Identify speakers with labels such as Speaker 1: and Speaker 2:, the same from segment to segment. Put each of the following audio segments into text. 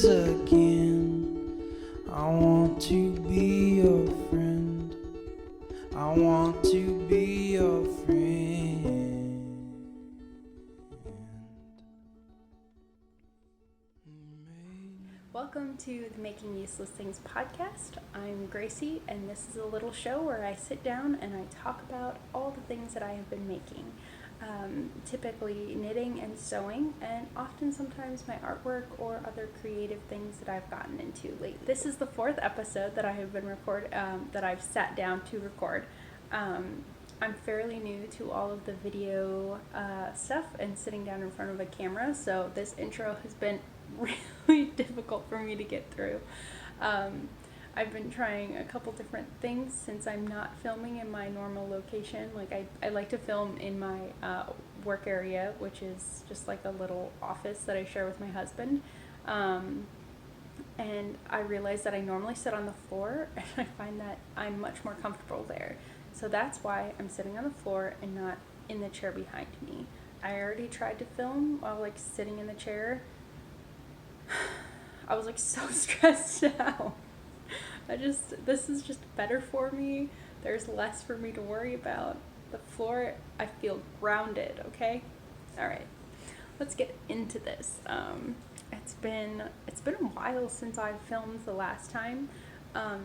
Speaker 1: again. I want to be your friend. I want to be your friend.
Speaker 2: Welcome to the Making Useless Things podcast. I'm Gracie, and this is a little show where I sit down and I talk about all the things that I have been making. Typically knitting and sewing, and often sometimes my artwork or other creative things that I've gotten into lately. This is the fourth episode that I have been that I've sat down to record. I'm fairly new to all of the video stuff and sitting down in front of a camera, so this intro has been really difficult for me to get through. I've been trying a couple different things since I'm not filming in my normal location. Like I like to film in my work area, which is just like a little office that I share with my husband. And I realized that I normally sit on the floor, and I find that I'm much more comfortable there. So that's why I'm sitting on the floor and not in the chair behind me. I already tried to film while like sitting in the chair. I was like so stressed out. This is just better for me. There's less for me to worry about. The floor, I feel grounded, okay? All right, let's get into this. It's been a while since I filmed the last time.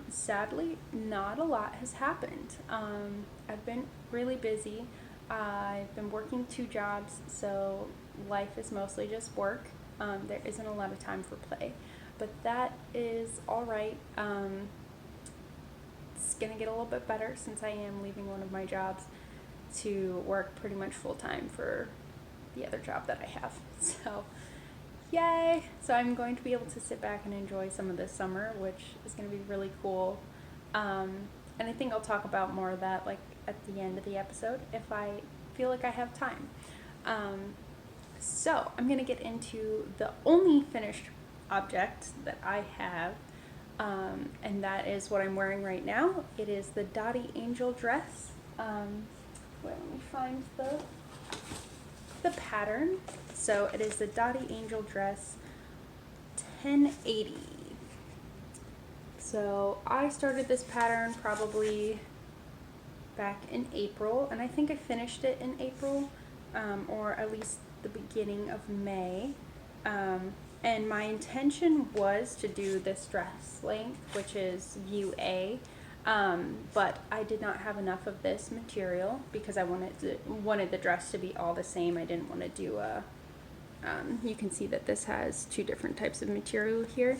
Speaker 2: Sadly, not a lot has happened. I've been really busy. I've been working 2 jobs, so life is mostly just work. There isn't a lot of time for play. But that is all right. It's going to get a little bit better since I am leaving one of my jobs to work pretty much full time for the other job that I have. So, yay! So I'm going to be able to sit back and enjoy some of this summer, which is going to be really cool. And I think I'll talk about more of that like at the end of the episode if I feel like I have time. So I'm going to get into the only finished object that I have, and that is what I'm wearing right now. It is the Dottie angel dress. Let me find the pattern. So it is the Dottie angel dress 1080. So I started this pattern probably back in April, and I think I finished it in April, or at least the beginning of May. And my intention was to do this dress length, which is view A, but I did not have enough of this material because I wanted the dress to be all the same. I didn't want to do you can see that this has 2 different types of material here.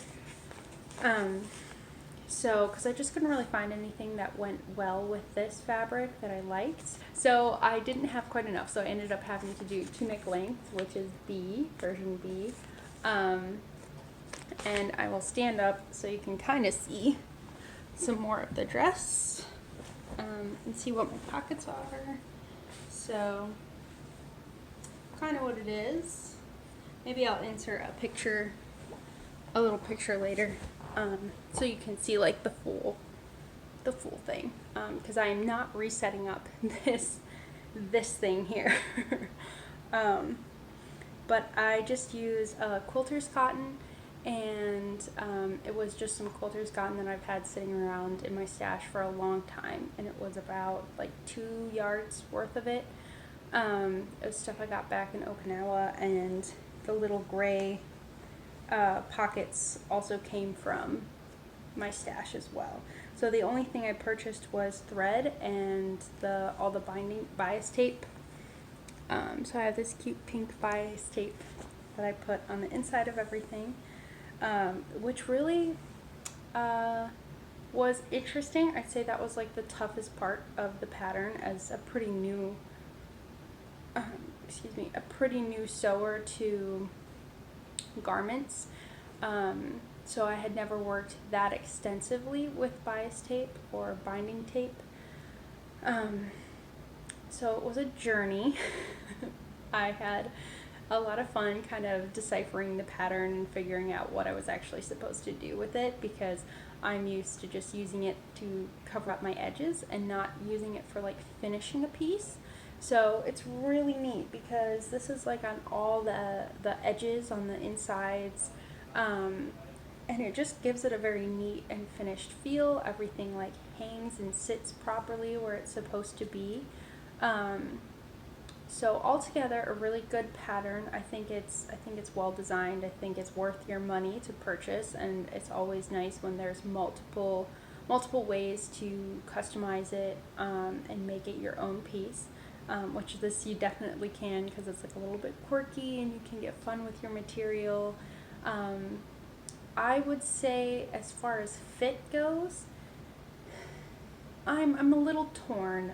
Speaker 2: So, because I just couldn't really find anything that went well with this fabric that I liked. So I didn't have quite enough, so I ended up having to do tunic length, which is B, version B. And I will stand up so you can kind of see some more of the dress, and see what my pockets are. So, kind of what it is. Maybe I'll insert a little picture later, so you can see like the full thing, because I am not resetting up this thing here. But I just use quilter's cotton, and it was just some quilter's cotton that I've had sitting around in my stash for a long time, and it was about like 2 yards worth of it. It was stuff I got back in Okinawa, and the little gray pockets also came from my stash as well. So the only thing I purchased was thread and all the binding bias tape. So I have this cute pink bias tape that I put on the inside of everything, which really was interesting. I'd say that was like the toughest part of the pattern as a pretty new sewer to garments. So I had never worked that extensively with bias tape or binding tape. So it was a journey. I had a lot of fun kind of deciphering the pattern and figuring out what I was actually supposed to do with it, because I'm used to just using it to cover up my edges and not using it for like finishing a piece. So it's really neat because this is like on all the edges on the insides, and it just gives it a very neat and finished feel. Everything like hangs and sits properly where it's supposed to be. So altogether, a really good pattern. I think it's well designed. I think it's worth your money to purchase, and it's always nice when there's multiple ways to customize it and make it your own piece. Which this you definitely can, because it's like a little bit quirky and you can get fun with your material. I would say, as far as fit goes, I'm a little torn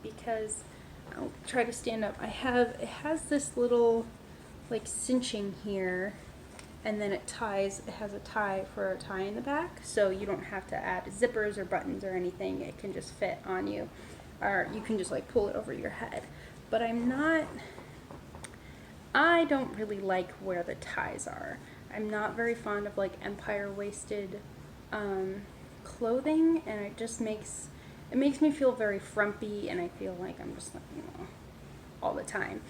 Speaker 2: because I'll try to stand up. It has this little like cinching here, and then it has a tie for a tie in the back, so you don't have to add zippers or buttons or anything. It can just fit on you, or you can just like pull it over your head. But I don't really like where the ties are. I'm not very fond of like empire waisted clothing, and it just makes me feel very frumpy, and I feel like I'm just like, all the time.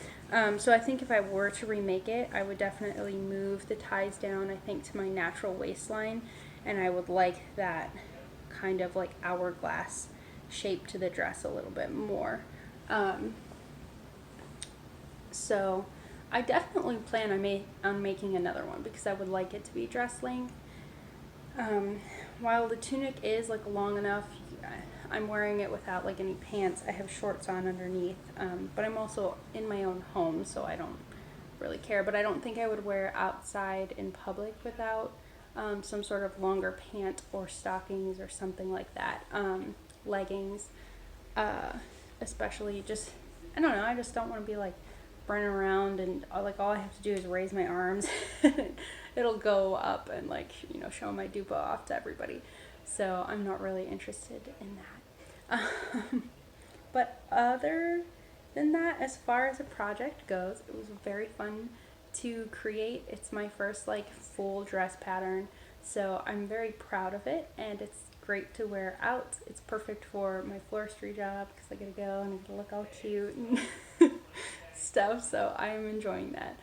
Speaker 2: So I think if I were to remake it, I would definitely move the ties down, I think, to my natural waistline, and I would like that kind of like hourglass shape to the dress a little bit more. So I definitely plan on making another one, because I would like it to be dress length. While the tunic is like long enough, I'm wearing it without like any pants. I have shorts on underneath, but I'm also in my own home, so I don't really care. But I don't think I would wear it outside in public without some sort of longer pant or stockings or something like that. Leggings, especially. Just, I don't know, I just don't want to be like running around and like all I have to do is raise my arms. It'll go up and like, show my dupa off to everybody. So I'm not really interested in that. But other than that, as far as a project goes, it was very fun to create. It's my first like full dress pattern, so I'm very proud of it, and it's great to wear out. It's perfect for my floristry job, because I gotta go and I gotta look all cute and stuff, so I'm enjoying that.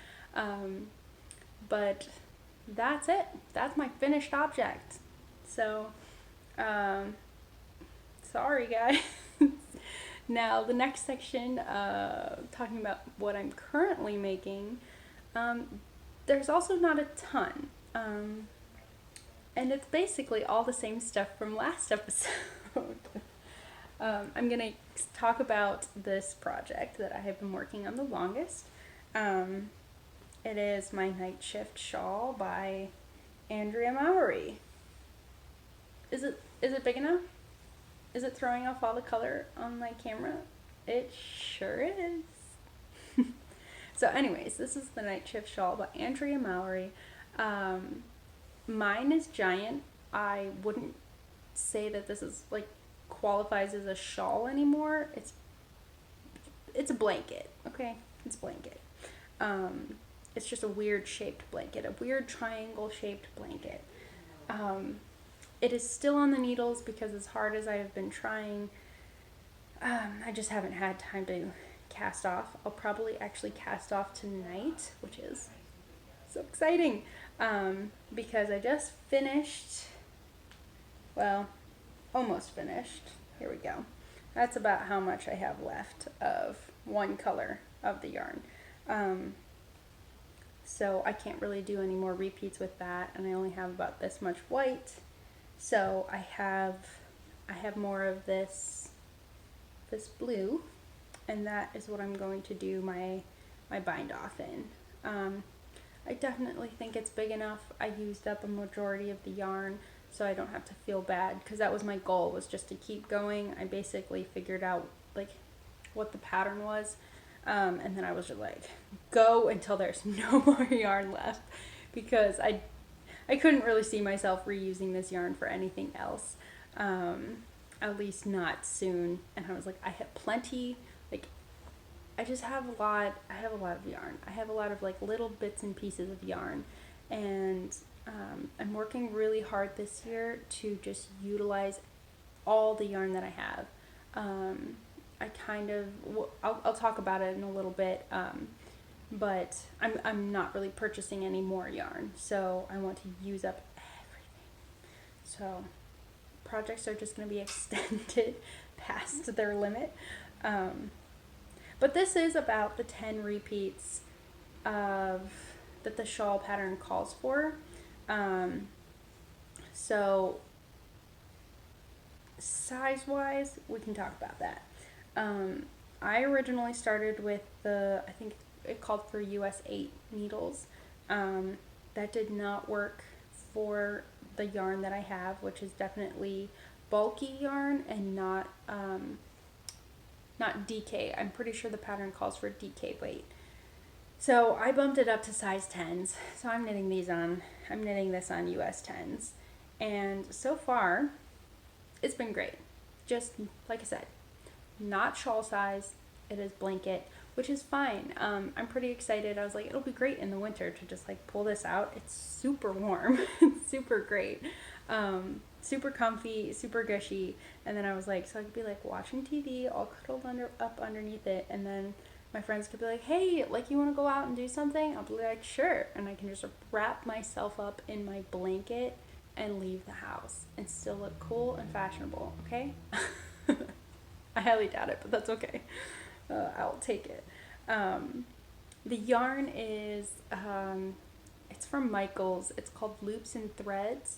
Speaker 2: But that's it. That's my finished object. So sorry guys. Now the next section, talking about what I'm currently making, there's also not a ton, and it's basically all the same stuff from last episode. I'm gonna talk about this project that I have been working on the longest. It is my Nightshift shawl by Andrea Mowry. Is it big enough? Is it throwing off all the color on my camera? It sure is. So anyways, this is the Nightshift shawl by Andrea Mowry. Mine is giant. I wouldn't say that this is like qualifies as a shawl anymore. It's a blanket, okay? It's a blanket. It's just a weird shaped blanket, a weird triangle shaped blanket. It is still on the needles, because as hard as I have been trying, I just haven't had time to cast off. I'll probably actually cast off tonight, which is so exciting, because I just finished, well, almost finished. Here we go. That's about how much I have left of one color of the yarn. So I can't really do any more repeats with that, and I only have about this much white. So I have more of this blue, and that is what I'm going to do my bind off in. I definitely think it's big enough. I used up a majority of the yarn, so I don't have to feel bad, because that was my goal, was just to keep going. I basically figured out like what the pattern was, and then I was just like, go until there's no more yarn left, because I couldn't really see myself reusing this yarn for anything else, at least not soon. And I was like, I have plenty, like, I have a lot of yarn. I have a lot of like little bits and pieces of yarn, and I'm working really hard this year to just utilize all the yarn that I have. I'll talk about it in a little bit, but I'm not really purchasing any more yarn, so I want to use up So projects are just going to be extended past their limit. But this is about the 10 repeats of that the shawl pattern calls for. So size-wise, we can talk about that. I originally started with I think it called for US 8 needles. That did not work for the yarn that I have, which is definitely bulky yarn and not DK. I'm pretty sure the pattern calls for DK weight. So I bumped it up to size 10s. So I'm knitting this on US 10s. And so far, it's been great. Just like I said, not shawl size, it is blanket, which is fine. I'm pretty excited. I was like, it'll be great in the winter to just like pull this out. It's super warm. It's super great. Super comfy, super gushy. And then I was like, so I could be like watching TV, all cuddled up underneath it. And then my friends could be like, hey, like you want to go out and do something? I'll be like, sure. And I can just wrap myself up in my blanket and leave the house and still look cool and fashionable, okay? I highly doubt it, but that's okay. I'll take it. The yarn is, it's from Michaels. It's called Loops and Threads.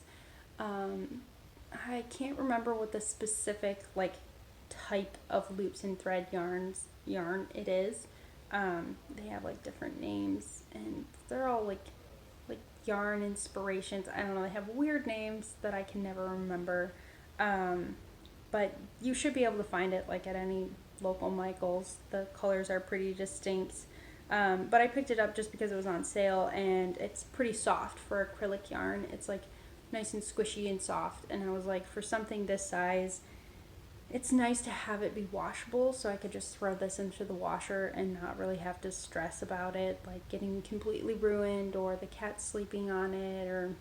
Speaker 2: I can't remember what the specific like type of loops and thread yarn it is. They have like different names and they're all like yarn inspirations. I don't know, they have weird names that I can never remember. But you should be able to find it like at any local Michaels. The colors are pretty distinct. But I picked it up just because it was on sale and it's pretty soft for acrylic yarn. It's like nice and squishy and soft. And I was like, for something this size, it's nice to have it be washable, so I could just throw this into the washer and not really have to stress about it, like getting completely ruined or the cat sleeping on it or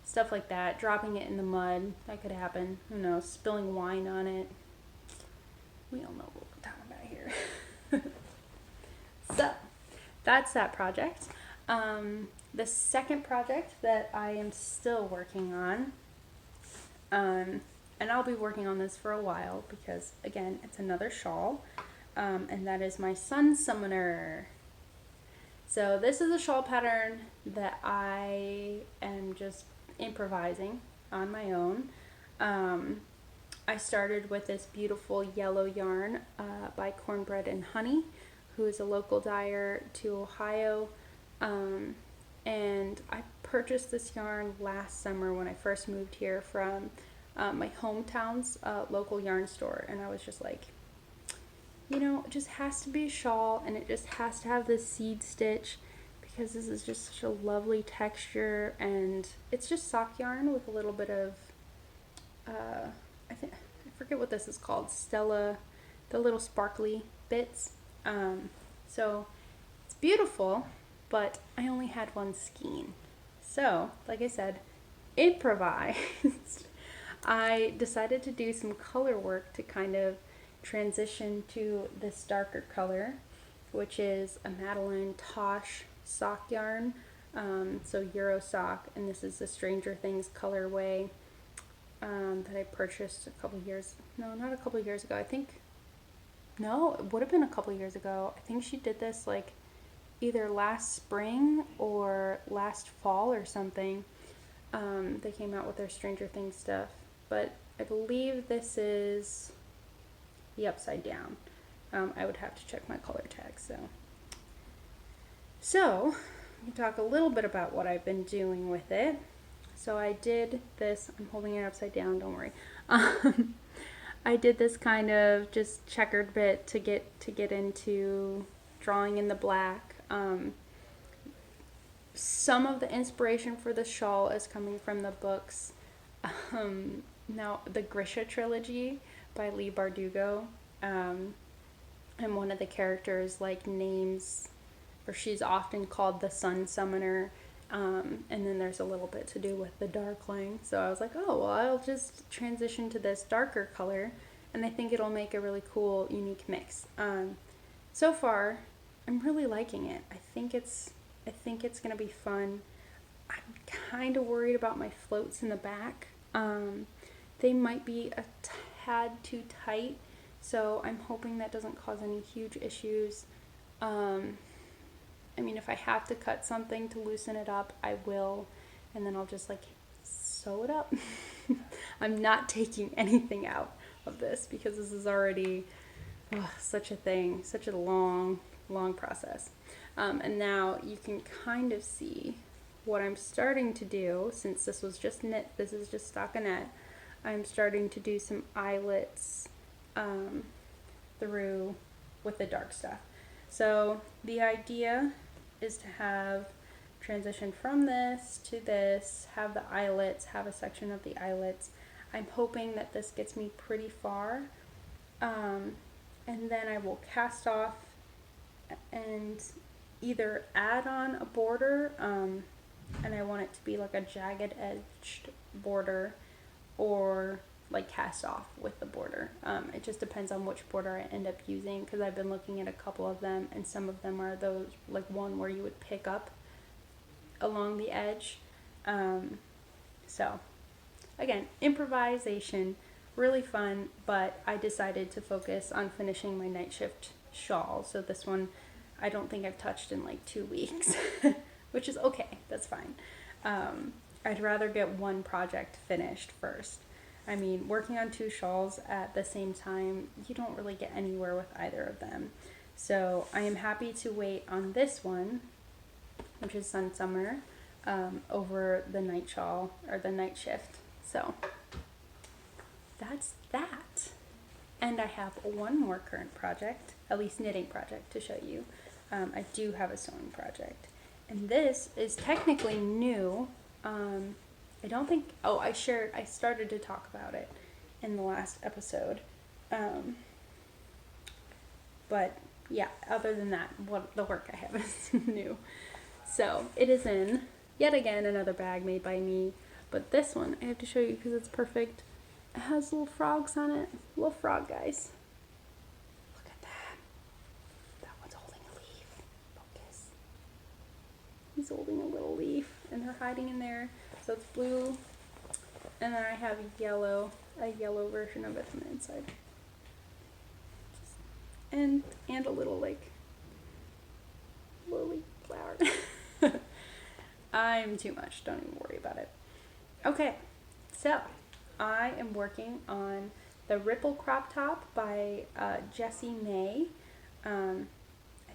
Speaker 2: stuff like that. Dropping it in the mud, that could happen. Who knows? Spilling wine on it. We all know what we're talking about here. So, that's that project. The second project that I am still working on, and I'll be working on this for a while because, again, it's another shawl, and that is my Sun Summoner. So this is a shawl pattern that I am just improvising on my own. I started with this beautiful yellow yarn by Cornbread and Honey, who is a local dyer to Ohio. And I purchased this yarn last summer when I first moved here from my hometown's local yarn store, and I was just like, you know, it just has to be a shawl and it just has to have this seed stitch because this is just such a lovely texture, and it's just sock yarn with a little bit of I forget what this is called, Stella, the little sparkly bits. So it's beautiful, but I only had one skein. So, like I said, improvised. I decided to do some color work to kind of transition to this darker color, which is a Madeline Tosh sock yarn. So Euro sock, and this is the Stranger Things colorway that I purchased not a couple years ago. It would have been a couple years ago. I think she did this like either last spring or last fall or something. They came out with their Stranger Things stuff, but I believe this is the upside down. I would have to check my color tags. So we can talk a little bit about what I've been doing with it. So I did this. I'm holding it upside down. Don't worry. I did this kind of just checkered bit to get into drawing in the black. Some of the inspiration for the shawl is coming from the books. Now, the Grisha trilogy by Leigh Bardugo. And one of the characters names, or she's often called the Sun Summoner. And then there's a little bit to do with the Darkling. So I was like, oh, well, I'll just transition to this darker color, and I think it'll make a really cool, unique mix. So far, I'm really liking it. I think it's gonna be fun. I'm kind of worried about my floats in the back. They might be a tad too tight, so I'm hoping that doesn't cause any huge issues. I mean, if I have to cut something to loosen it up, I will, and then I'll just like sew it up. I'm not taking anything out of this because this is already such a thing, such a long process. And now you can kind of see what I'm starting to do, since this was just knit, this is just stockinette. I'm starting to do some eyelets through with the dark stuff. So the idea is to have transition from this to this, have the eyelets, have a section of the eyelets. I'm hoping that this gets me pretty far, and then I will cast off and either add on a border, and I want it to be like a jagged edged border, or like cast off with the border. It just depends on which border I end up using, because I've been looking at a couple of them, and some of them are those like one where you would pick up along the edge. So again, improvisation, really fun, but I decided to focus on finishing my Nightshift shawl. So this one I don't think I've touched in like 2 weeks, which is okay, that's fine. I'd rather get one project finished first. I mean, working on 2 shawls at the same time, you don't really get anywhere with either of them. So I am happy to wait on this one, which is Sun Summer, over the night shawl or the Nightshift. So that's that. And I have one more current project, at least knitting project, to show you. I do have a sewing project, and this is technically new. I don't think, I started to talk about it in the last episode. But yeah, other than that, what the work I have is new. So it is in, yet again, another bag made by me. But this one I have to show you because it's perfect. It has little frogs on it. Little frog guys. Look at that. That one's holding a leaf. Focus. He's holding a little leaf, and they're hiding in there. So it's blue, and then I have a yellow version of it on the inside. And a little like lily flower. I'm too much, don't even worry about it. Okay, so I am working on the Ripple Crop Top by JessieMaed. I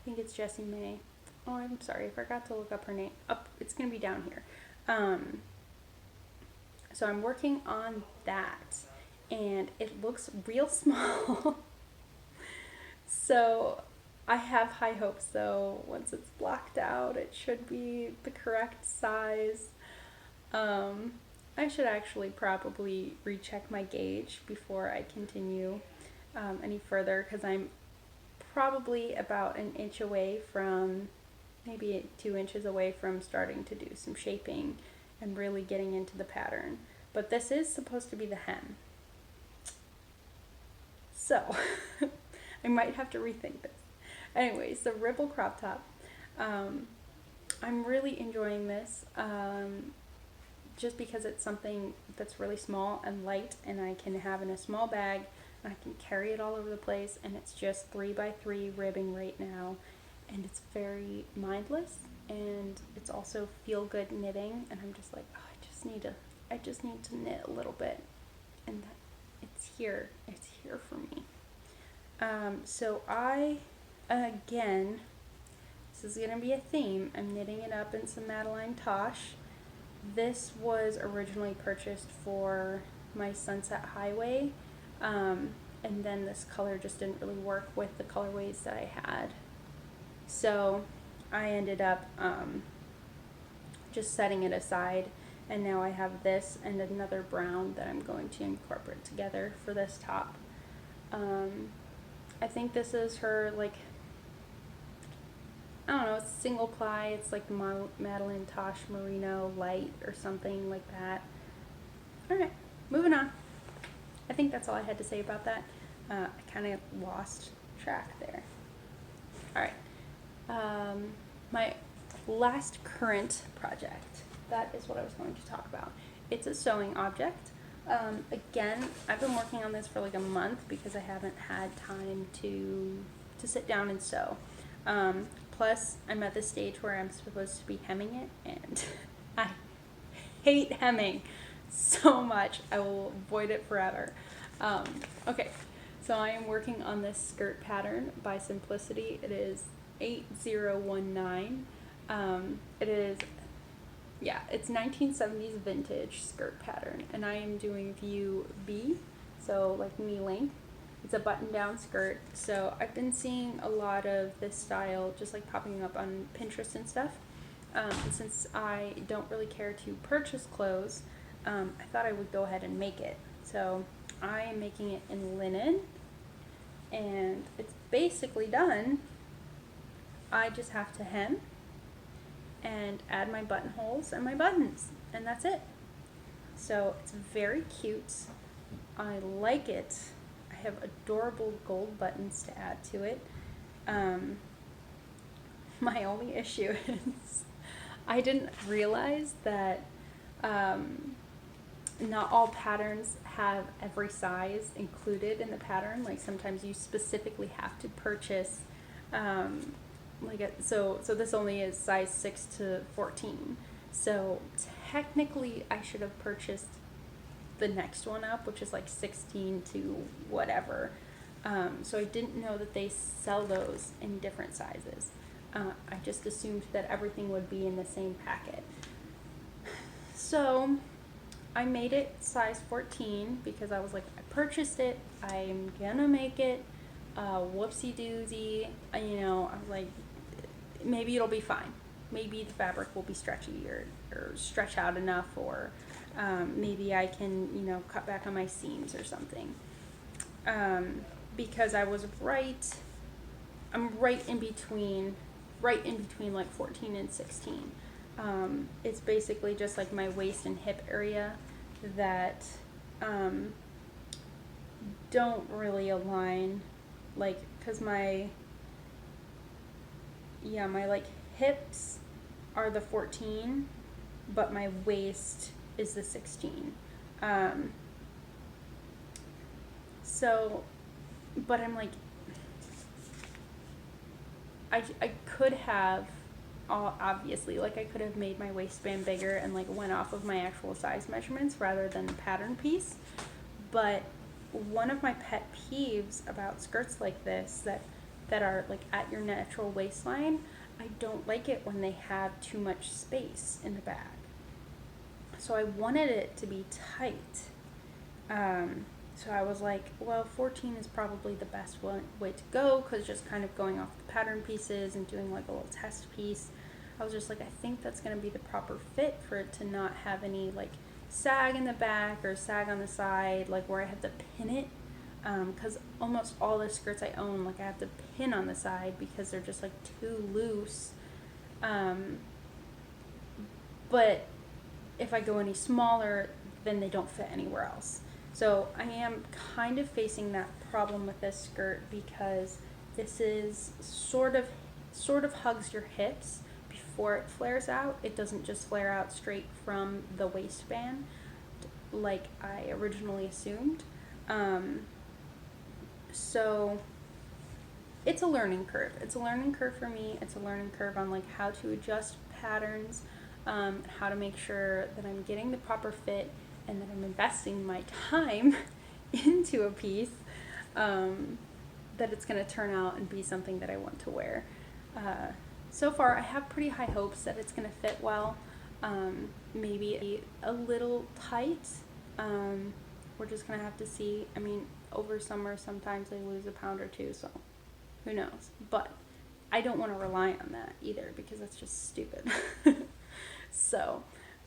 Speaker 2: think it's JessieMaed. Oh, I'm sorry, I forgot to look up her name. It's gonna be down here. So I'm working on that, and it looks real small. So I have high hopes, though. Once it's blocked out, it should be the correct size. I should actually probably recheck my gauge before I continue any further, because I'm probably about an inch away from, maybe 2 inches away from starting to do some shaping and really getting into the pattern. But this is supposed to be the hem. So I might have to rethink this. Anyways, the Ripple Crop Top. I'm really enjoying this, just because it's something that's really small and light, and I can have in a small bag, and I can carry it all over the place, and it's just 3x3 ribbing right now, and it's very mindless, and it's also feel good knitting, and I'm just like, oh, I just need to knit a little bit, and it's here for me. So again, this is going to be a theme. I'm knitting it up in some Madeline Tosh. This was originally purchased for my Sunset Highway, and then this color just didn't really work with the colorways that I had. So I ended up just setting it aside, and now I have this and another brown that I'm going to incorporate together for this top. I think this is her, like, I don't know, it's single ply. It's like the Madeline Tosh Merino Light or something like that. Alright, moving on. I think that's all I had to say about that. I kind of lost track there. Alright, my last current project, that is what I was going to talk about. It's a sewing object. Again, I've been working on this for like a month because I haven't had time to sit down and sew. Plus, I'm at the stage where I'm supposed to be hemming it, and I hate hemming so much. I will avoid it forever. Okay, so I am working on this skirt pattern by Simplicity. It is 8019. It is, yeah, it's 1970s vintage skirt pattern, and I am doing view B, so like knee length. It's a button-down skirt, so I've been seeing a lot of this style just like popping up on Pinterest and stuff. And since I don't really care to purchase clothes, I thought I would go ahead and make it. So I am making it in linen, and it's basically done. I just have to hem and add my buttonholes and my buttons, and that's it. So it's very cute. I like it. I have adorable gold buttons to add to it. My only issue is I didn't realize that not all patterns have every size included in the pattern. Like sometimes you specifically have to purchase so this only is size 6 to 14. So technically I should have purchased the next one up, which is like 16 to whatever. So I didn't know that they sell those in different sizes. I just assumed that everything would be in the same packet. So I made it size 14 because I was like, I purchased it, I'm gonna make it, whoopsie doozy, you know, I was like, maybe it'll be fine. Maybe the fabric will be stretchy or stretch out enough, or maybe I can, you know, cut back on my seams or something. Because I was I'm right in between like 14 and 16. It's basically just like my waist and hip area that don't really align, like, because my like hips are the 14, but my waist is the 16. So, but I'm like, I could have, obviously, like I could have made my waistband bigger and like went off of my actual size measurements rather than the pattern piece. But one of my pet peeves about skirts like this that are like at your natural waistline, I don't like it when they have too much space in the back. So I wanted it to be tight. So I was like, well, 14 is probably the best way to go, because just kind of going off the pattern pieces and doing like a little test piece, I was just like, I think that's going to be the proper fit for it to not have any like sag in the back or sag on the side, like where I have to pin it. Because almost all the skirts I own, like I have to pin on the side because they're just like too loose. But if I go any smaller, then they don't fit anywhere else. So I am kind of facing that problem with this skirt because this is sort of hugs your hips before it flares out. It doesn't just flare out straight from the waistband like I originally assumed. So it's a learning curve. It's a learning curve for me. It's a learning curve on like how to adjust patterns, how to make sure that I'm getting the proper fit and that I'm investing my time into a piece, that it's going to turn out and be something that I want to wear. So far, I have pretty high hopes that it's going to fit well. Maybe a little tight. We're just going to have to see. I mean, over summer, sometimes I lose a pound or two, so who knows. But I don't want to rely on that either because that's just stupid. So,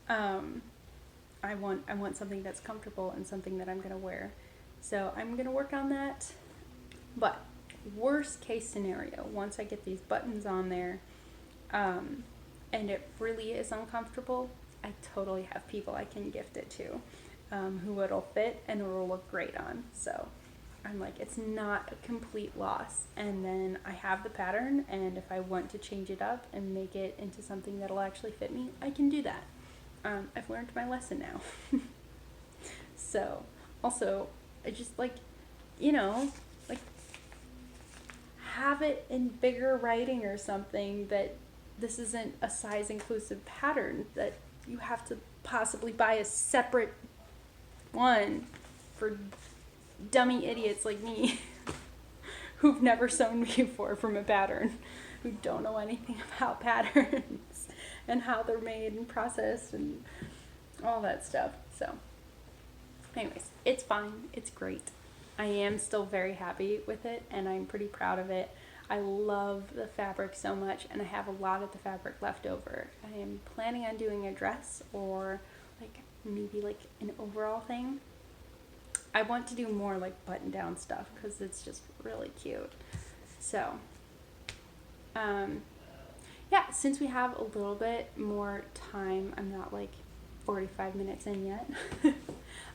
Speaker 2: I want something that's comfortable and something that I'm going to wear. So I'm going to work on that. But worst case scenario, once I get these buttons on there, and it really is uncomfortable, I totally have people I can gift it to, who it'll fit and it'll look great on. So I'm like, it's not a complete loss. And then I have the pattern, and if I want to change it up and make it into something that'll actually fit me, I can do that. I've learned my lesson now. So, also, I just like, you know, like have it in bigger writing or something that this isn't a size inclusive pattern, that you have to possibly buy a separate one for dummy idiots like me who've never sewn before from a pattern, who don't know anything about patterns and how they're made and processed and all that stuff. So anyways, it's fine. It's great. I am still very happy with it, and I'm pretty proud of it. I love the fabric so much, and I have a lot of the fabric left over. I am planning on doing a dress or like maybe like an overall thing. I want to do more like button down stuff because it's just really cute. So, yeah, since we have a little bit more time, I'm not like 45 minutes in yet.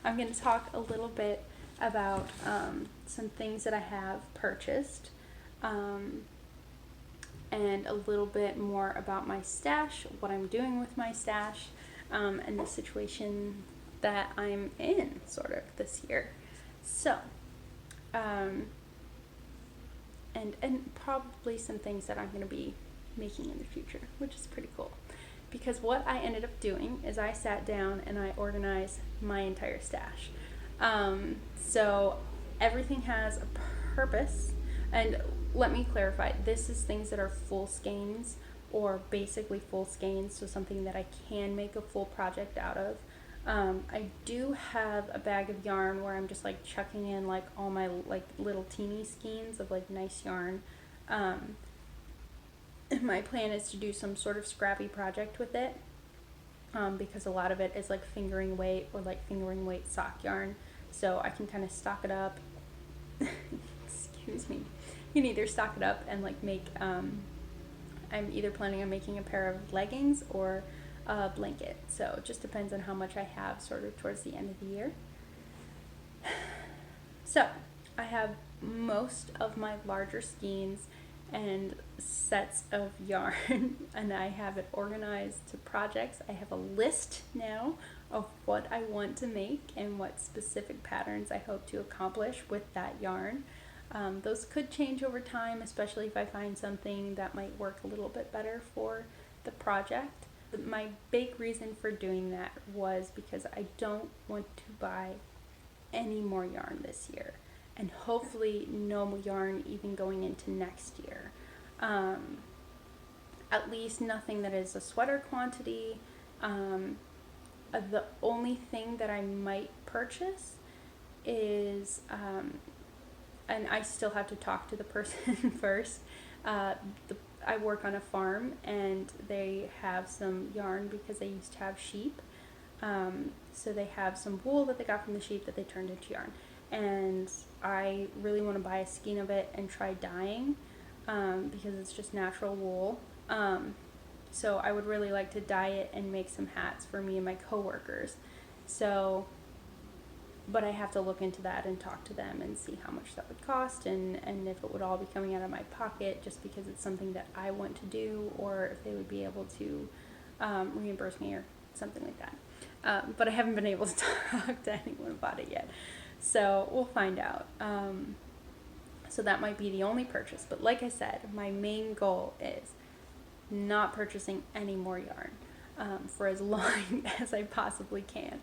Speaker 2: I'm going to talk a little bit about some things that I have purchased, and a little bit more about my stash, what I'm doing with my stash, and the situation that I'm in sort of this year. So, and probably some things that I'm going to be making in the future, which is pretty cool. Because what I ended up doing is I sat down and I organized my entire stash. So everything has a purpose. And let me clarify, this is things that are full skeins or basically full skeins, so something that I can make a full project out of. I do have a bag of yarn where I'm just like chucking in like all my like little teeny skeins of like nice yarn. My plan is to do some sort of scrappy project with it, because a lot of it is like fingering weight or like fingering weight sock yarn, so I can kind of stock it up. Excuse me. You can either stock it up and like make, I'm either planning on making a pair of leggings or a blanket, so it just depends on how much I have sort of towards the end of the year. So I have most of my larger skeins and sets of yarn and I have it organized to projects. I have a list now of what I want to make and what specific patterns I hope to accomplish with that yarn. Those could change over time, especially if I find something that might work a little bit better for the project. My big reason for doing that was because I don't want to buy any more yarn this year, and hopefully no yarn even going into next year. At least nothing that is a sweater quantity. The only thing that I might purchase is, and I still have to talk to the person first. I work on a farm and they have some yarn because they used to have sheep. So they have some wool that they got from the sheep that they turned into yarn. And I really want to buy a skein of it and try dyeing, because it's just natural wool. So I would really like to dye it and make some hats for me and my coworkers. So, but I have to look into that and talk to them and see how much that would cost, and if it would all be coming out of my pocket just because it's something that I want to do, or if they would be able to reimburse me or something like that. But I haven't been able to talk to anyone about it yet. So we'll find out. So that might be the only purchase. But like I said, my main goal is not purchasing any more yarn for as long as I possibly can.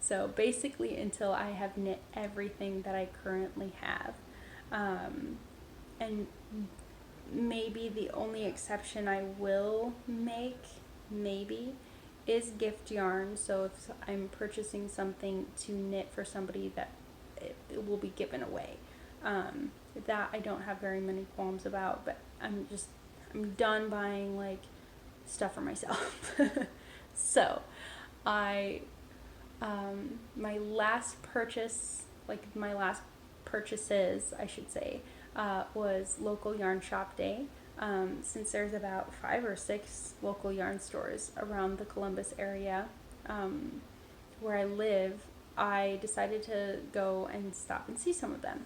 Speaker 2: So basically until I have knit everything that I currently have. And maybe the only exception I will make, maybe, is gift yarn. So if I'm purchasing something to knit for somebody, that it will be given away. That I don't have very many qualms about, but I'm done buying like stuff for myself. So my last purchase, like my last purchases, I should say, was local yarn shop day. Since there's about 5 or 6 local yarn stores around the Columbus area, where I live, I decided to go and stop and see some of them.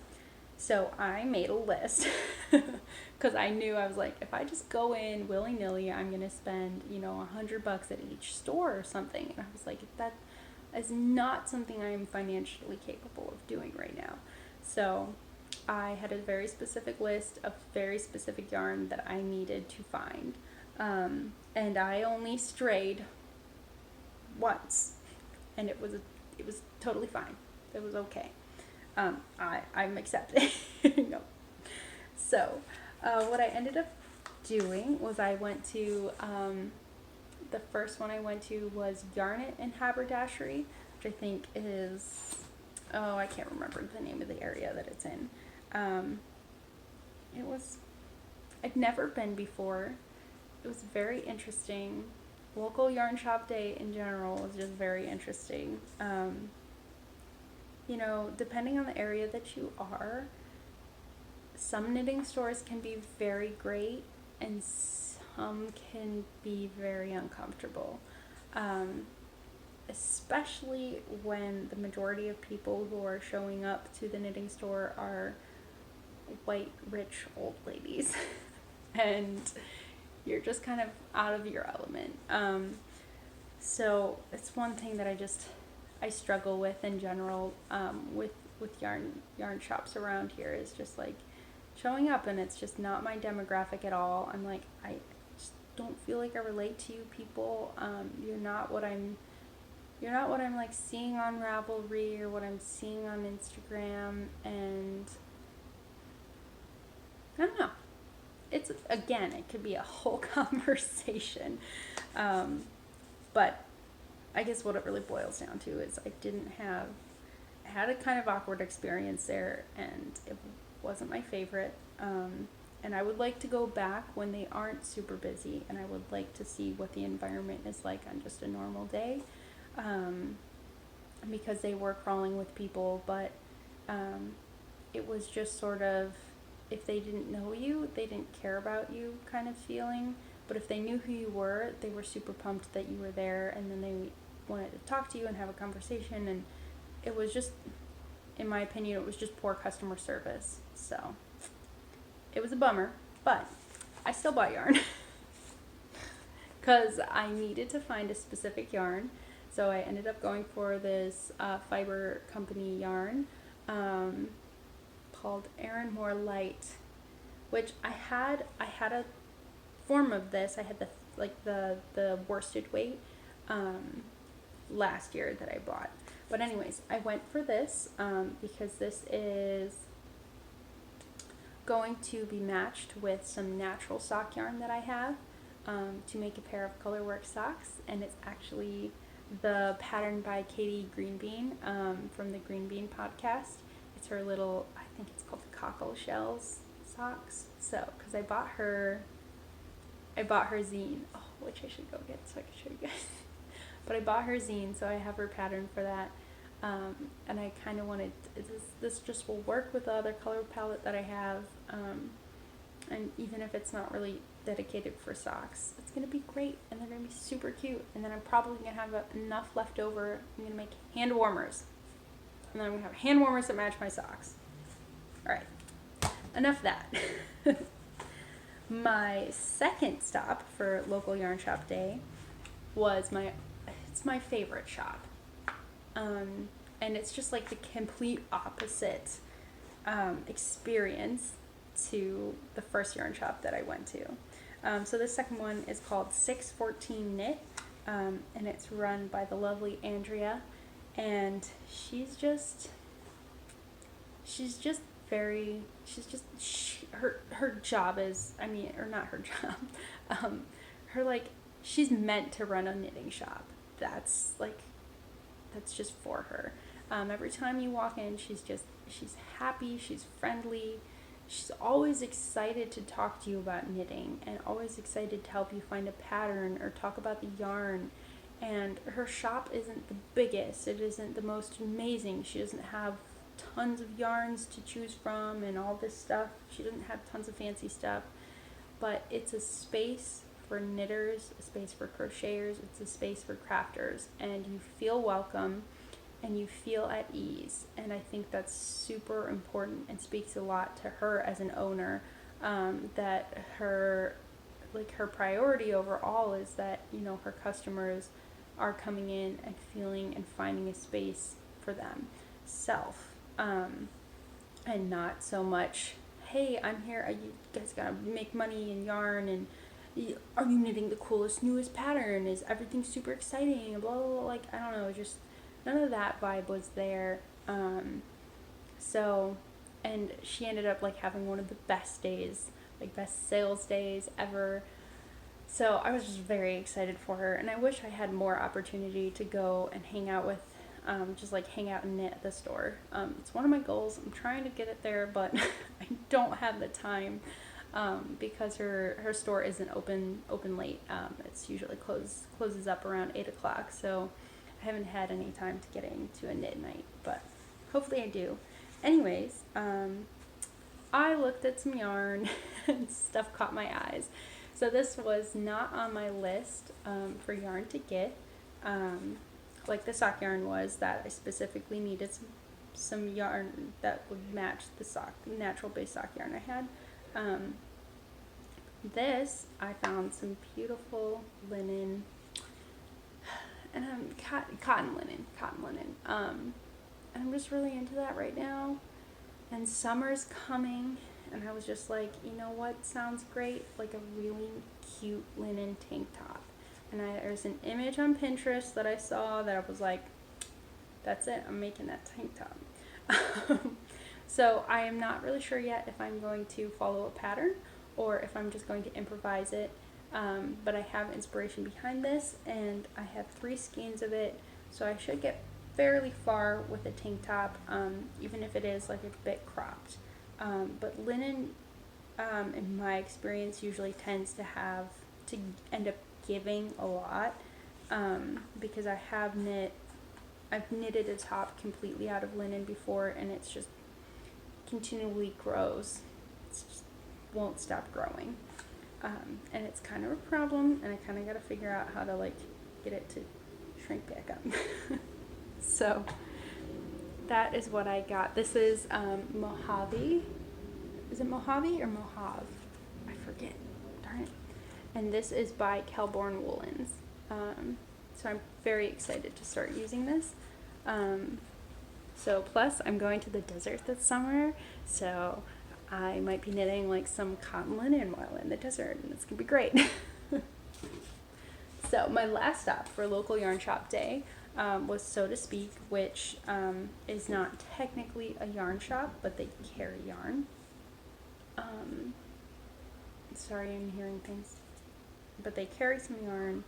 Speaker 2: So I made a list because I knew, I was like, if I just go in willy-nilly, I'm going to spend, $100 at each store or something. And I was like, is not something I am financially capable of doing right now. So I had a very specific list of very specific yarn that I needed to find. And I only strayed once, and it was totally fine. It was okay. I'm accepting. No. So, what I ended up doing was I went to, the first one I went to was Yarn It and Haberdashery, which I think is, oh, I can't remember the name of the area that it's in. I'd never been before. It was very interesting. Local yarn shop day in general was just very interesting. Depending on the area that you are, some knitting stores can be very great and some can be very uncomfortable. Especially when the majority of people who are showing up to the knitting store are white, rich, old ladies. And you're just kind of out of your element. So it's one thing that I struggle with in general, with yarn shops around here, is just like showing up and it's just not my demographic at all. I'm like, I just don't feel like I relate to you people. You're not what I'm like seeing on Ravelry or what I'm seeing on Instagram, and I don't know. It could be a whole conversation. But I guess what it really boils down to is I had a kind of awkward experience there, and it wasn't my favorite. And I would like to go back when they aren't super busy, and I would like to see what the environment is like on just a normal day. Because they were crawling with people, but it was just sort of, if they didn't know you, they didn't care about you kind of feeling. But if they knew who you were, they were super pumped that you were there, and then they wanted to talk to you and have a conversation. And it was just, in my opinion, it was just poor customer service. So it was a bummer, but I still bought yarn because I needed to find a specific yarn. So I ended up going for this fiber company yarn called Aaron Moore Light, which I had a form of this. I had the worsted weight last year that I bought. But anyways, I went for this because this is going to be matched with some natural sock yarn that I have to make a pair of colorwork socks, and it's actually the pattern by Katie Greenbean from the Greenbean podcast. It's her little, I think it's called the cockle shells socks. So, because I bought her zine, which I should go get so I can show you guys. But I bought her zine, so I have her pattern for that. And I kind of wanted, this just will work with the other color palette that I have. And even if it's not really dedicated for socks, it's going to be great, and they're going to be super cute. And then I'm probably going to have enough left over. I'm going to make hand warmers. And then I'm going to have hand warmers that match my socks. Alright, enough of that. My second stop for local yarn shop day was it's my favorite shop. And it's just like the complete opposite experience to the first yarn shop that I went to. So the second one is called 614 Knit, and it's run by the lovely Andrea, and her job is, or not her job, she's meant to run a knitting shop. That's just for her. Every time you walk in, she's happy, she's friendly, she's always excited to talk to you about knitting, and always excited to help you find a pattern or talk about the yarn. And her shop isn't the biggest, it isn't the most amazing, she doesn't have tons of yarns to choose from and all this stuff, she doesn't have tons of fancy stuff, but it's a space for knitters, a space for crocheters, it's a space for crafters, and you feel welcome and you feel at ease. And I think that's super important and speaks a lot to her as an owner, that her priority overall is that, her customers are coming in and feeling and finding a space for themselves, and not so much, hey, I'm here, you guys gotta make money and yarn, and are you knitting the coolest, newest pattern? Is everything super exciting? And blah, blah, blah. Like, I don't know, just none of that vibe was there. So, and she ended up like having one of the best days, like best sales days ever. So I was just very excited for her, and I wish I had more opportunity to go and hang out with, just like hang out and knit at the store. It's one of my goals. I'm trying to get it there, but I don't have the time, because her store isn't open late. It's usually closes up around 8 o'clock, so I haven't had any time to get into a knit night, but hopefully I do. Anyways, I looked at some yarn and stuff caught my eyes. So this was not on my list for yarn to get, like the sock yarn was, that I specifically needed some yarn that would match the natural base sock yarn I had. This, I found some beautiful linen, and cotton linen, and I'm just really into that right now, and summer's coming, and I was just like, you know what sounds great? Like a really cute linen tank top. And there's an image on Pinterest that I saw that I was like, that's it, I'm making that tank top. So I am not really sure yet if I'm going to follow a pattern or if I'm just going to improvise it. But I have inspiration behind this, and I have 3 skeins of it, so I should get fairly far with a tank top, even if it is like a bit cropped. But linen, in my experience, usually tends to end up giving a lot, because I've knitted a top completely out of linen before, and it's just continually grows. It just won't stop growing, and it's kind of a problem, and I kind of got to figure out how to like get it to shrink back up. So that is what I got. This is Mojave. Is it Mojave or Mojave? I forget. Darn it. And this is by Kelborn Woolens. So I'm very excited to start using this. So plus I'm going to the desert this summer, so I might be knitting like some cotton linen while in the desert, and it's gonna be great. So my last stop for local yarn shop day was So to Speak, which is not technically a yarn shop, but they carry yarn. Sorry, I'm hearing things. But they carry some yarn,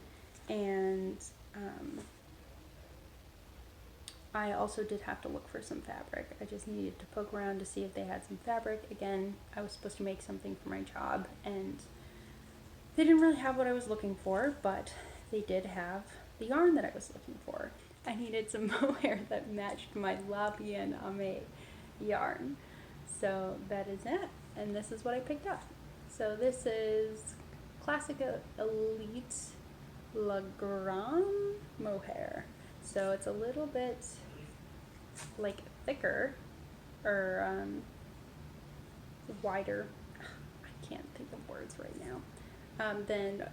Speaker 2: and I also did have to look for some fabric. I just needed to poke around to see if they had some fabric. Again, I was supposed to make something for my job, and they didn't really have what I was looking for, but they did have the yarn that I was looking for. I needed some mohair that matched my La Bien Ame yarn. So that is it, and this is what I picked up. So this is Classic Elite La Grande mohair. So it's a little bit like thicker, or wider, I can't think of words right now, than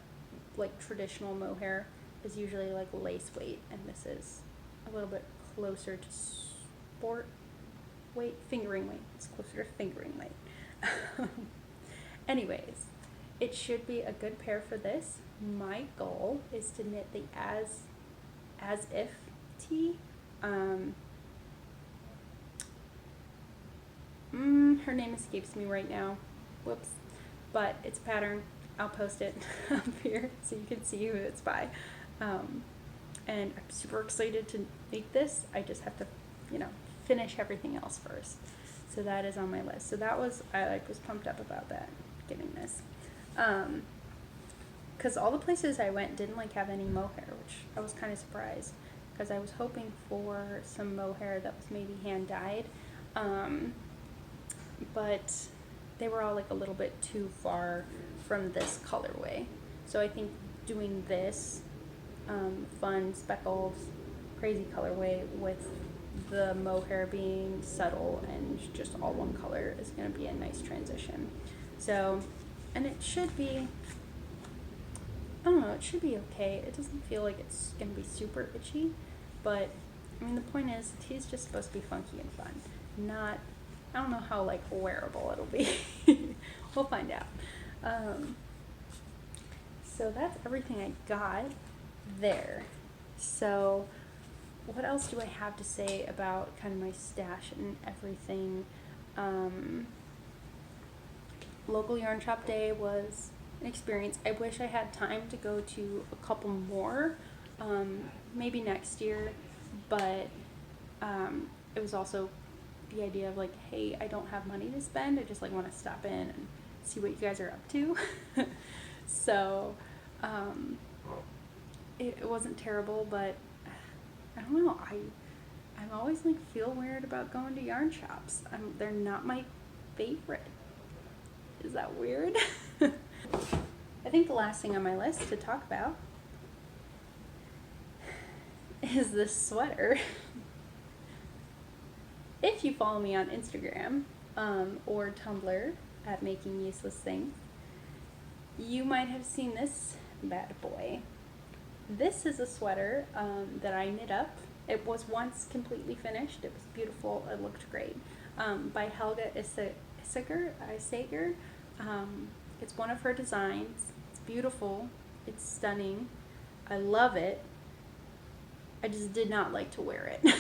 Speaker 2: like traditional mohair is usually like lace weight, and this is a little bit closer to sport weight, fingering weight. It's closer to fingering weight. Anyways, it should be a good pair for this. My goal is to knit the as if tee. Her name escapes me right now. Whoops. But it's a pattern. I'll post it up here so you can see who it's by. And I'm super excited to make this. I just have to, finish everything else first. So that is on my list. So that was, I was pumped up about that, getting this. Because all the places I went didn't have any mohair, which I was kind of surprised, because I was hoping for some mohair that was maybe hand dyed, but they were all a little bit too far from this colorway. So I think doing this fun speckled crazy colorway with the mohair being subtle and just all one color is going to be a nice transition. So, and it should be I don't know, it should be okay. It doesn't feel like it's going to be super itchy, but I mean, the point is, the tea's just supposed to be funky and fun. Not, I don't know how, like, wearable it'll be. We'll find out. So that's everything I got there. So what else do I have to say about kind of my stash and everything? Local yarn shop day was an experience. I wish I had time to go to a couple more, maybe next year, but it was also the idea of like, hey, I don't have money to spend. I just like want to stop in and see what you guys are up to. So it wasn't terrible, but I don't know. I'm always like feel weird about going to yarn shops. They're not my favorite. Is that weird? I think the last thing on my list to talk about is this sweater. If you follow me on Instagram or Tumblr at Making Useless Things, you might have seen this bad boy. This is a sweater that I knit up. It was once completely finished. It was beautiful. It looked great. By Helga Isager. It's one of her designs. It's beautiful. It's stunning. I love it. I just did not like to wear it.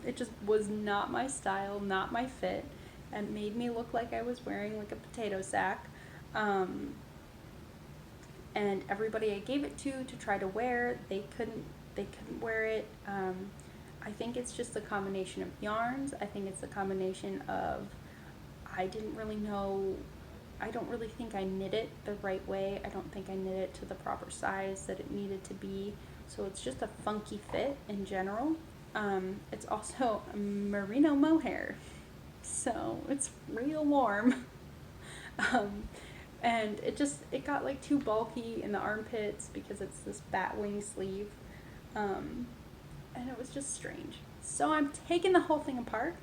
Speaker 2: It just was not my style, not my fit, and made me look like I was wearing like a potato sack. And everybody I gave it to try to wear, they couldn't wear it. I think it's just a combination of yarns. I think it's a combination of I don't really think I knit it the right way. I don't think I knit it to the proper size that it needed to be. So it's just a funky fit in general. It's also a merino mohair, so it's real warm. And it got like too bulky in the armpits because it's this bat wing sleeve. And it was just strange. So I'm taking the whole thing apart.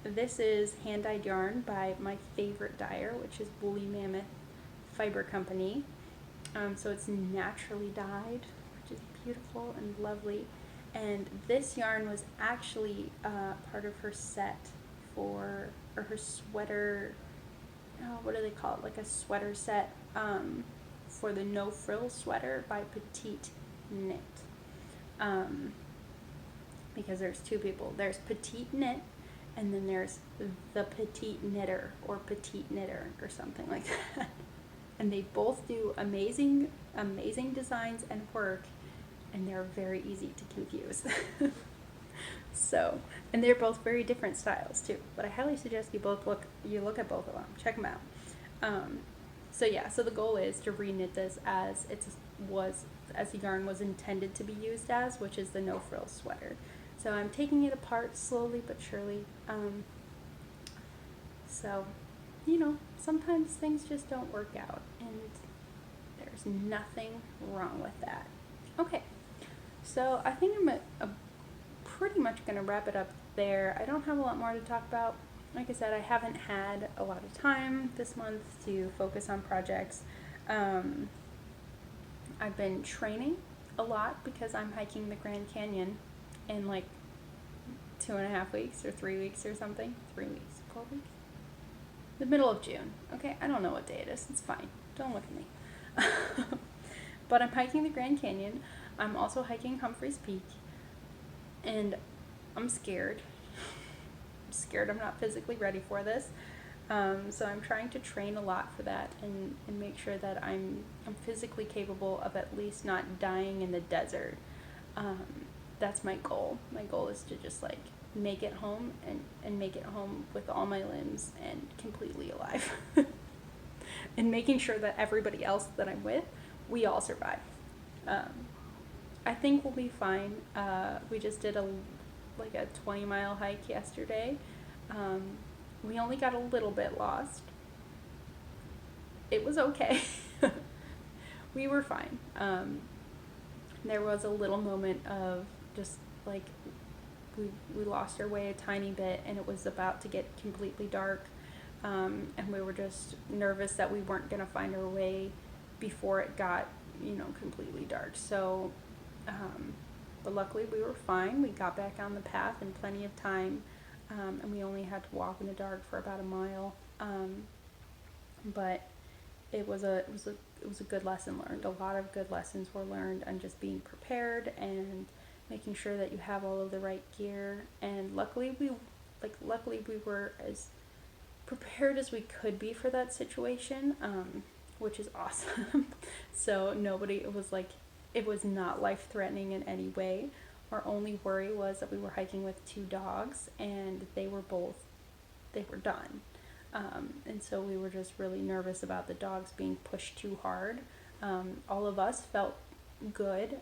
Speaker 2: This is hand-dyed yarn by my favorite dyer, which is Woolly Mammoth Fiber Company. So it's naturally dyed, which is beautiful and lovely. And this yarn was actually part of her set or her sweater, what do they call it? Like a sweater set for the No Frill sweater by Petite Knit. Because there's two people. There's Petite Knit, and then there's the Petite Knitter or Petite Knitter or something like that. And they both do amazing designs and work, and they're very easy to confuse. So, and they're both very different styles too. But I highly suggest you look at both of them. Check them out. So the goal is to reknit this as the yarn was intended to be used as, which is the No Frill sweater. So I'm taking it apart slowly but surely. So, sometimes things just don't work out, and there's nothing wrong with that. Okay, so I think I'm pretty much going to wrap it up there. I don't have a lot more to talk about. Like I said, I haven't had a lot of time this month to focus on projects. I've been training a lot because I'm hiking the Grand Canyon in like 2.5 weeks or 3 weeks or something. 3 weeks, 4 weeks? The middle of June. Okay, I don't know what day it is. It's fine. Don't look at me. But I'm hiking the Grand Canyon. I'm also hiking Humphreys Peak. And I'm scared. I'm scared I'm not physically ready for this. So I'm trying to train a lot for that and make sure that I'm physically capable of at least not dying in the desert. That's my goal. My goal is to just like make it home and make it home with all my limbs and completely alive. And making sure that everybody else that I'm with, we all survive. I think we'll be fine. We just did a 20-mile hike yesterday. We only got a little bit lost. It was okay. We were fine. There was a little moment of just like we lost our way a tiny bit, and it was about to get completely dark. and we were just nervous that we weren't going to find our way before it got, completely dark. So, but luckily we were fine. We got back on the path in plenty of time, and we only had to walk in the dark for about a mile. But it was a good lesson learned. A lot of good lessons were learned on just being prepared and making sure that you have all of the right gear. And luckily we were as prepared as we could be for that situation, which is awesome. So it was not life-threatening in any way. Our only worry was that we were hiking with 2 dogs, and they were done. And so we were just really nervous about the dogs being pushed too hard. All of us felt good.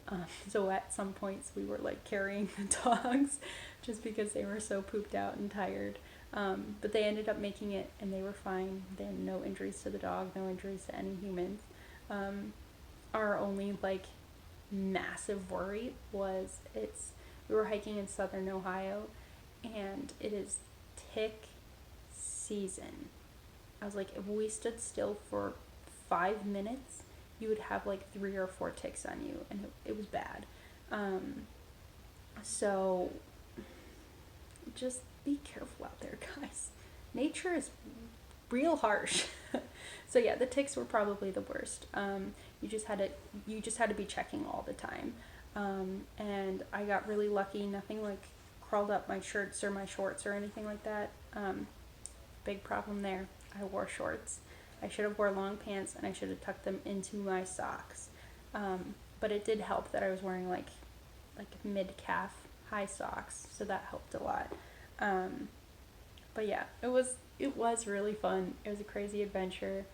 Speaker 2: So at some points we were like carrying the dogs just because they were so pooped out and tired. But they ended up making it, and they were fine. They had no injuries to the dog, no injuries to any humans. Our only massive worry was we were hiking in southern Ohio, and it is tick season. I was like, if we stood still for 5 minutes, you would have 3 or 4 ticks on you, and it was bad. So just be careful out there, guys. Nature is real harsh. So yeah, the ticks were probably the worst. You just had to be checking all the time. And I got really lucky. Nothing crawled up my shirts or my shorts or anything like that. Big problem there. I wore shorts. I should have wore long pants, and I should have tucked them into my socks. But it did help that I was wearing mid-calf high socks, so that helped a lot. But yeah, it was really fun. It was a crazy adventure.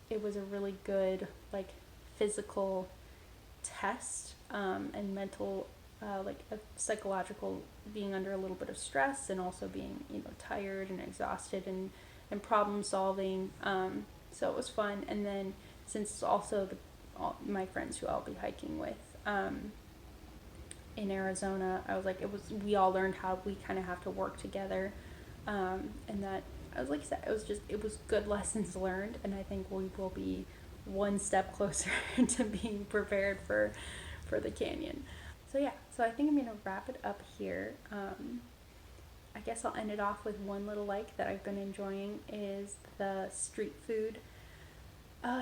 Speaker 2: It was a really good physical test, and mental, a psychological, being under a little bit of stress, and also being tired and exhausted and problem solving. So it was fun. And then since also my friends who I'll be hiking with in Arizona, I was we all learned how we kind of have to work together, and that, I was it was good lessons learned, and I think we will be one step closer to being prepared for the canyon. So yeah, so I think I'm gonna wrap it up here. I guess I'll end it off with one little that I've been enjoying is the street food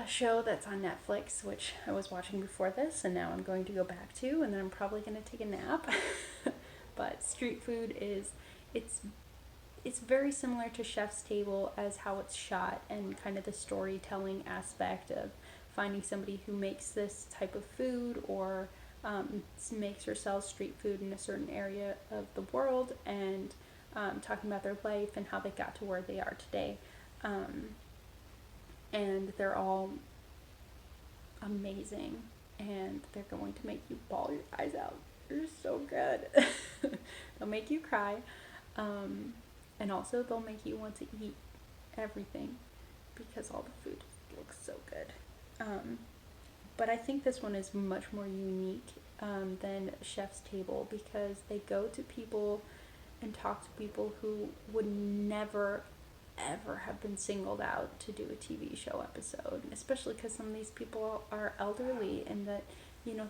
Speaker 2: show that's on Netflix, which I was watching before this, and now I'm going to go back to, and then I'm probably going to take a nap. But street food it's very similar to Chef's Table as how it's shot, and kind of the storytelling aspect of finding somebody who makes this type of food, or makes or sells street food in a certain area of the world, and talking about their life and how they got to where they are today. And they're all amazing, and they're going to make you bawl your eyes out. They're so good. They'll make you cry, and also they'll make you want to eat everything because all the food looks so good. But I think this one is much more unique than Chef's Table, because they go to people and talk to people who would never ever have been singled out to do a TV show episode, especially because some of these people are elderly, and that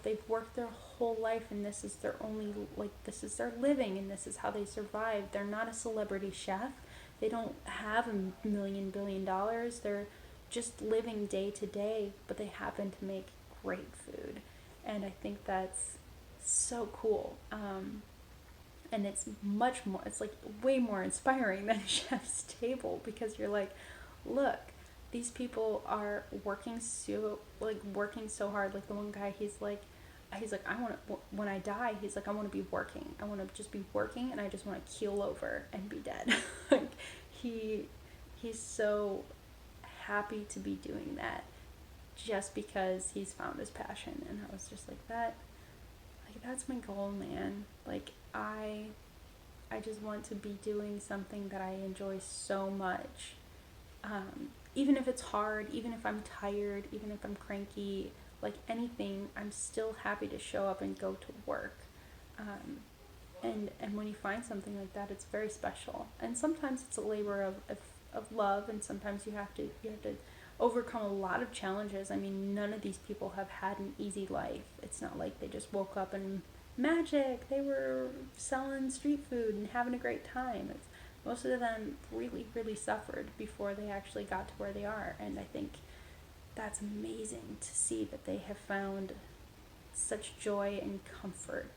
Speaker 2: they've worked their whole life, and this is their only this is their living, and this is how they survive. They're not a celebrity chef. They don't have $1 billion. They're just living day to day, but they happen to make great food, and I think that's so cool. And it's much more, it's way more inspiring than Chef's Table, because you're look, these people are working so hard. The one guy, he's like, I want to, when I die, he's like, I want to be working. I want to just be working, and I just want to keel over and be dead. He's so happy to be doing that just because he's found his passion. And I was just that's my goal, man. I just want to be doing something that I enjoy so much. Even if it's hard, even if I'm tired, even if I'm cranky, anything, I'm still happy to show up and go to work. And when you find something like that, it's very special. And sometimes it's a labor of of love, and sometimes you have to overcome a lot of challenges. I mean, none of these people have had an easy life. It's not like they just woke up and magic. They were selling street food and having a great time. Most of them really, really suffered before they actually got to where they are. And I think that's amazing to see that they have found such joy and comfort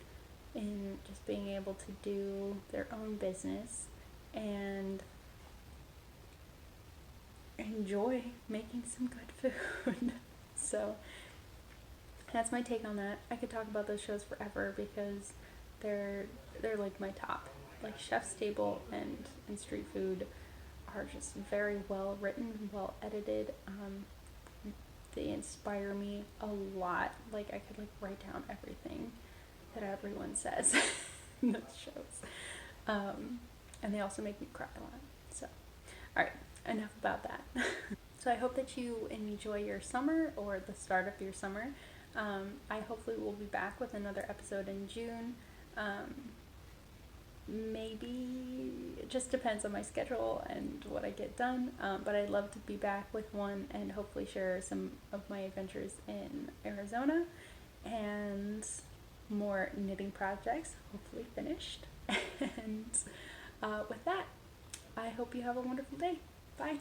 Speaker 2: in just being able to do their own business and enjoy making some good food. So that's my take on that. I could talk about those shows forever because they're like my top. Like Chef's Table and Street Food are just very well written, well edited. They inspire me a lot. Like I could like write down everything that everyone says in those shows. And they also make me cry a lot. So, all right, enough about that. So I hope that you enjoy your summer or the start of your summer. I hopefully will be back with another episode in June. Maybe it just depends on my schedule and what I get done, but I'd love to be back with one and hopefully share some of my adventures in Arizona and more knitting projects, hopefully finished. And with that, I hope you have a wonderful day. Bye.